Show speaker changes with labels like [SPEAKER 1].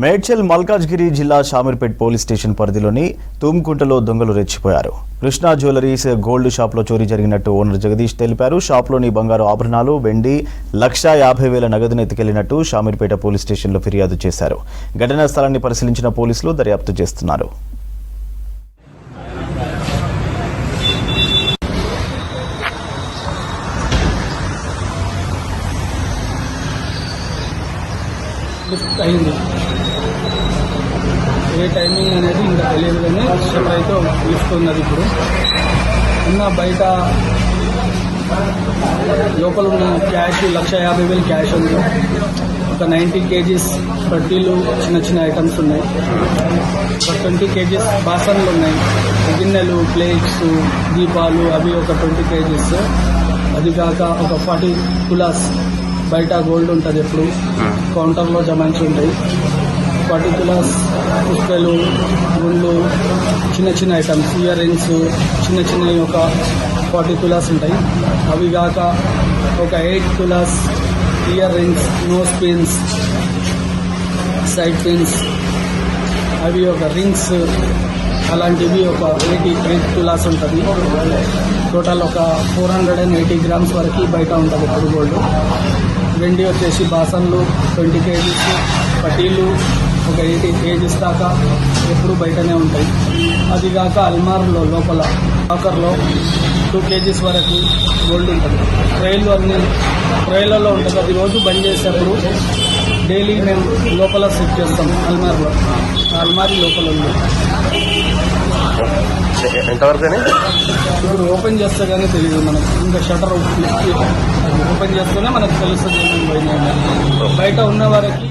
[SPEAKER 1] మేడ్చల్ మల్కాజ్గిరి జిల్లా Shamirpet police station పరిధిలోని తుమ్కుంటలో దొంగలు రెచ్చిపోయారు. కృష్ణా జ్యువెలరీస్ గోల్డ్ షాప్లో చోరీ జరిగినట్టు ఓనర్ జగదీష్ తెలిపారు. షాప్లోని బంగారు ఆభరణాలు, వెండి, 1,50,000 నగదును ఎత్తుకెళ్లినట్టు షామీర్పేట పోలీస్ స్టేషన్లో ఫిర్యాదు చేశారు. ఘటనా స్థలాన్ని పరిశీలించిన పోలీసులు దర్యాప్తు చేస్తున్నారు.
[SPEAKER 2] అయింది ఏ టైమింగ్ అనేది ఇంకా తెలియదు, కానీ షటర్ అయితే తీసుకున్నది. ఇప్పుడు ఉన్న బయట లోపల ఉన్న క్యాష్ 1,50,000 క్యాష్ ఉంది. ఒక 90 kgs పట్టీలు, చిన్న చిన్న ఐటమ్స్ ఉన్నాయి. ఒక 20 kgs బాసన్లు ఉన్నాయి, గిన్నెలు, ప్లేట్స్, దీపాలు, అవి ఒక 20 kgs. అది కాక ఒక 40 తులాస్ బయట గోల్డ్ ఉంటుంది, ఎప్పుడు కౌంటర్లో జమాయించి ఉంటాయి. 40 తులాస్ పుస్తలు, గుండ్లు, చిన్న చిన్న ఐటమ్స్, ఇయర్ రింగ్స్, చిన్న చిన్నవి ఒక 40 తులాస్ ఉంటాయి. అవి కాక ఒక 8 తులాస్ ear rings, nose pins, side pins, అవి ఒక రింగ్స్, అలాంటివి ఒక 8 తులాస్ ఉంటుంది. టోటల్ ఒక 480 గ్రామ్స్ వరకు బయట ఉంటుంది ఇప్పుడు గోల్డ్. వెండి వచ్చేసి బాసన్లు 20 kgs, పట్టీలు ఒక 80 kgs దాకా ఎప్పుడు బయటనే ఉంటాయి. అది కాక అల్మార్లో లోపల లాకర్లో 2 kgs వరకు గోల్డ్ ఉంటుంది. ట్రైలు అన్ని ట్రైలలో ఉంటుంది. అది రోజు బంద్ చేసేప్పుడు డైలీ మేము లోపల సెట్ చేస్తాం అల్మార్లో. అల్మారీ లోపల ఉంది. ఇప్పుడు ఓపెన్ చేస్తే కానీ తెలియదు మనకు. ఇంకా షటర్ ఓపెన్ చేస్తేనే మనకు తెలుస్తుంది ఏమేమి పోయినాయి. బయట ఉన్న వారికి